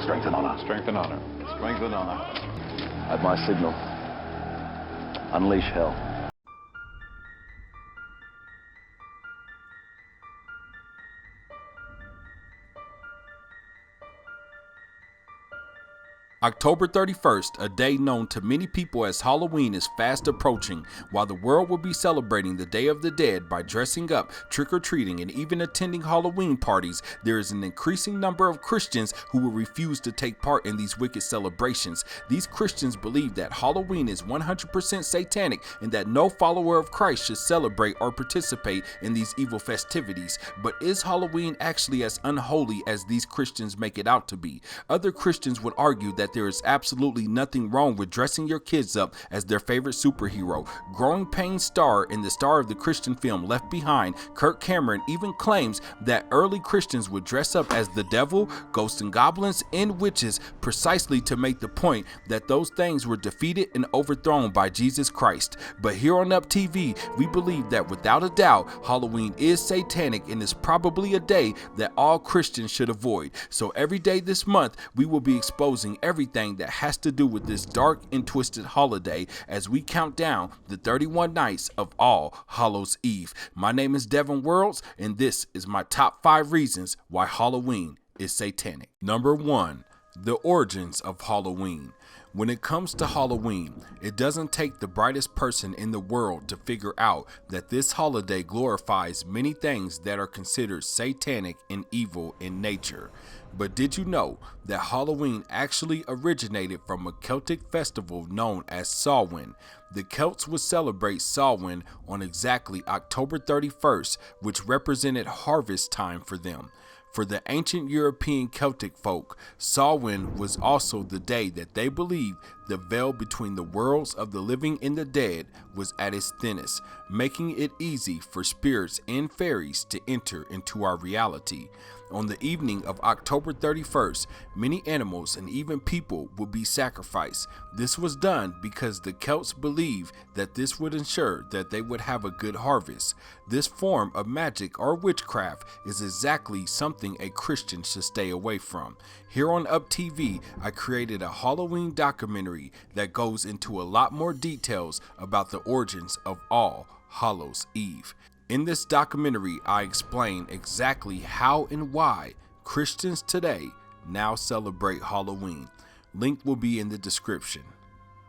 Strength and honor. Strength and honor. Strength and honor. At my signal, unleash hell. October 31st, a day known to many people as Halloween, is fast approaching. While the world will be celebrating the Day of the Dead by dressing up, trick-or-treating, and even attending Halloween parties, there is an increasing number of Christians who will refuse to take part in these wicked celebrations. These Christians believe that Halloween is 100% satanic and that no follower of Christ should celebrate or participate in these evil festivities. But is Halloween actually as unholy as these Christians make it out to be? Other Christians would argue that there is absolutely nothing wrong with dressing your kids up as their favorite superhero. Growing pains star and the star of the Christian film Left Behind, Kirk Cameron, even claims that early Christians would dress up as the devil, ghosts and goblins, and witches precisely to make the point that those things were defeated and overthrown by Jesus Christ. But here on UPTV, we believe that without a doubt, Halloween is satanic and is probably a day that all Christians should avoid. So every day this month, we will be exposing everything that has to do with this dark and twisted holiday as we count down the 31 nights of All Hallows Eve. My name is Devin Worlds, and this is my top 5 reasons why Halloween is satanic. Number 1, the origins of Halloween. When it comes to Halloween, it doesn't take the brightest person in the world to figure out that this holiday glorifies many things that are considered satanic and evil in nature. But did you know that Halloween actually originated from a Celtic festival known as Samhain? The Celts would celebrate Samhain on exactly October 31st, which represented harvest time for them. For the ancient European Celtic folk, Samhain was also the day that they believed the veil between the worlds of the living and the dead was at its thinnest, making it easy for spirits and fairies to enter into our reality. On the evening of October 31st, many animals and even people would be sacrificed. This was done because the Celts believed that this would ensure that they would have a good harvest. This form of magic or witchcraft is exactly something a Christian should stay away from. Here on UPTV, I created a Halloween documentary that goes into a lot more details about the origins of All Hallows Eve. In this documentary, I explain exactly how and why Christians today now celebrate Halloween. Link will be in the description.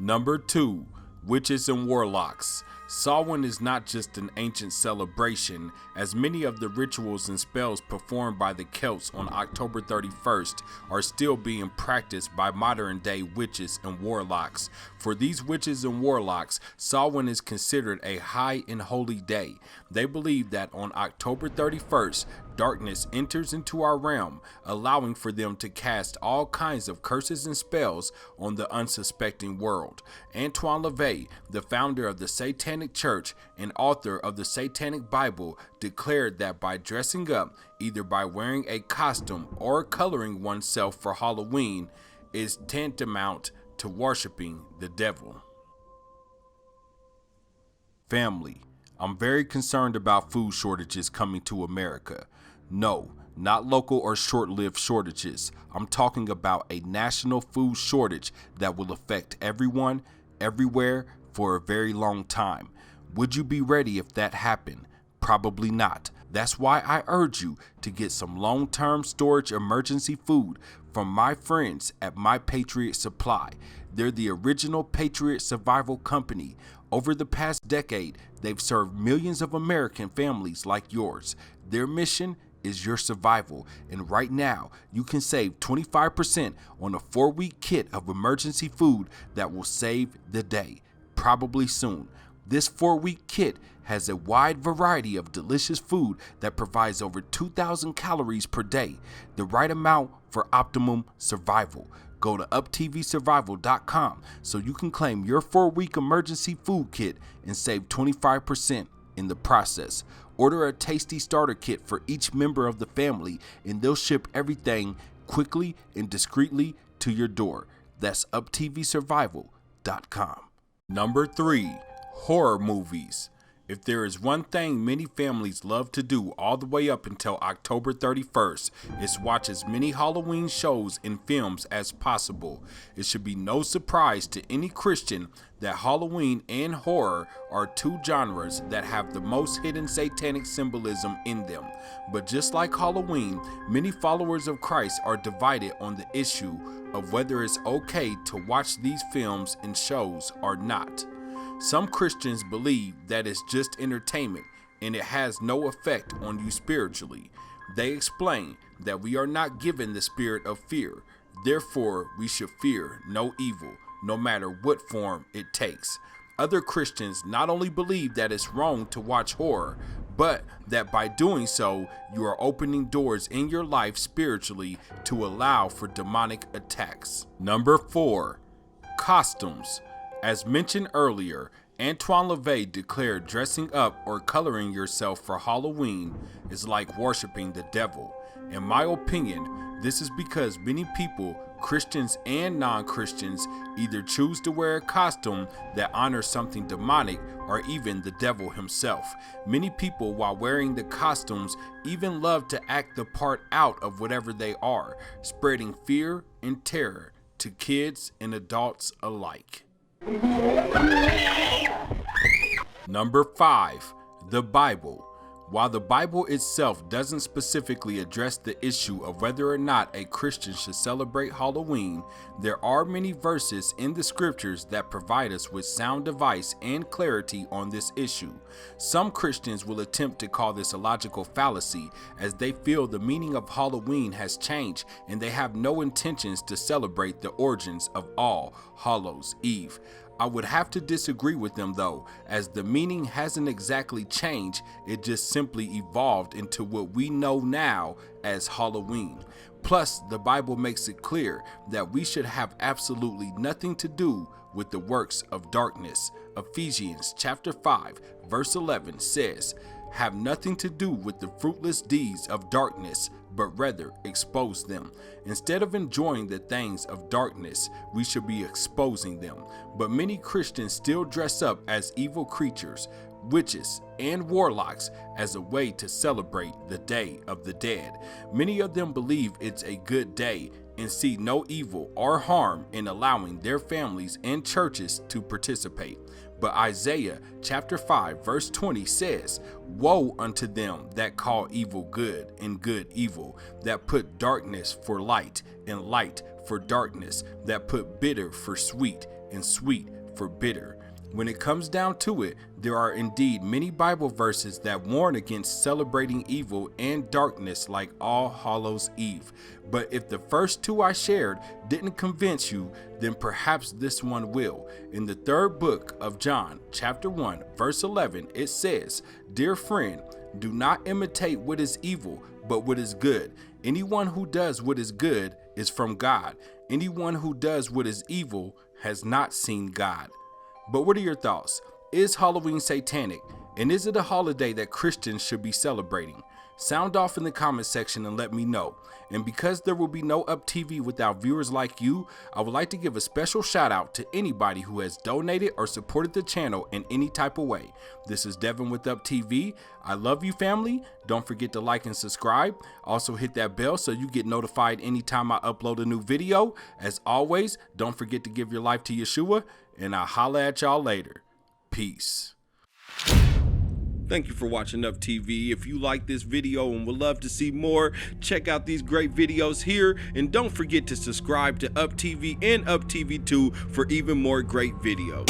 Number 2, witches and warlocks. Samhain is not just an ancient celebration, as many of the rituals and spells performed by the Celts on October 31st are still being practiced by modern-day witches and warlocks. For these witches and warlocks, Samhain is considered a high and holy day. They believe that on October 31st, darkness enters into our realm, allowing for them to cast all kinds of curses and spells on the unsuspecting world. Antoine LaVey, the founder of the Satanic Church and author of the Satanic Bible, declared that by dressing up, either by wearing a costume or coloring oneself for Halloween, is tantamount to worshiping the devil. Family, I'm very concerned about food shortages coming to America. No, not local or short-lived shortages. I'm talking about a national food shortage that will affect everyone, everywhere, for a very long time. Would you be ready if that happened? Probably not. That's why I urge you to get some long-term storage emergency food from my friends at My Patriot Supply. They're the original Patriot Survival Company. Over the past decade, they've served millions of American families like yours. Their mission is your survival, and right now you can save 25% on a 4-week kit of emergency food that will save the day, probably soon. This 4-week kit has a wide variety of delicious food that provides over 2,000 calories per day, the right amount for optimum survival. Go to UPTVsurvival.com so you can claim your 4-week emergency food kit and save 25% in the process. Order a tasty starter kit for each member of the family, and they'll ship everything quickly and discreetly to your door. That's UPTVsurvival.com. Number 3, horror movies. If there is one thing many families love to do all the way up until October 31st, it's watch as many Halloween shows and films as possible. It should be no surprise to any Christian that Halloween and horror are two genres that have the most hidden satanic symbolism in them. But just like Halloween, many followers of Christ are divided on the issue of whether it's okay to watch these films and shows or not. Some Christians believe that it's just entertainment and it has no effect on you spiritually. They explain that we are not given the spirit of fear, therefore we should fear no evil, no matter what form it takes. Other Christians not only believe that it's wrong to watch horror, but that by doing so, you are opening doors in your life spiritually to allow for demonic attacks. Number 4, costumes. As mentioned earlier, Antoine LaVey declared dressing up or coloring yourself for Halloween is like worshiping the devil. In my opinion, this is because many people, Christians and non-Christians, either choose to wear a costume that honors something demonic or even the devil himself. Many people, while wearing the costumes, even love to act the part out of whatever they are, spreading fear and terror to kids and adults alike. Number 5, the Bible. While the Bible itself doesn't specifically address the issue of whether or not a Christian should celebrate Halloween, there are many verses in the scriptures that provide us with sound advice and clarity on this issue. Some Christians will attempt to call this a logical fallacy, as they feel the meaning of Halloween has changed and they have no intentions to celebrate the origins of All Hallows Eve. I would have to disagree with them though, as the meaning hasn't exactly changed, it just simply evolved into what we know now as Halloween. Plus, the Bible makes it clear that we should have absolutely nothing to do with the works of darkness. Ephesians chapter 5 verse 11 says, "Have nothing to do with the fruitless deeds of darkness, but rather expose them." Instead of enjoying the things of darkness, we should be exposing them. But many Christians still dress up as evil creatures, witches, and warlocks as a way to celebrate the Day of the Dead. Many of them believe it's a good day and see no evil or harm in allowing their families and churches to participate. But Isaiah chapter 5 verse 20 says, "Woe unto them that call evil good and good evil, that put darkness for light and light for darkness, that put bitter for sweet and sweet for bitter." When it comes down to it, there are indeed many Bible verses that warn against celebrating evil and darkness like All Hallows Eve. But if the first two I shared didn't convince you, then perhaps this one will. In the 3rd book of John, chapter 1, verse 11, it says, "Dear friend, do not imitate what is evil, but what is good. Anyone who does what is good is from God. Anyone who does what is evil has not seen God." But what are your thoughts? Is Halloween satanic? And is it a holiday that Christians should be celebrating? Sound off in the comment section and let me know. And because there will be no UPTV without viewers like you, I would like to give a special shout out to anybody who has donated or supported the channel in any type of way. This is Devin with UPTV. I love you, family. Don't forget to like and subscribe. Also hit that bell so you get notified anytime I upload a new video. As always, don't forget to give your life to Yeshua, and I'll holla at y'all later. Peace. Thank you for watching UPTV. If you like this video and would love to see more, check out these great videos here. And don't forget to subscribe to UPTV and UPTV2 for even more great videos.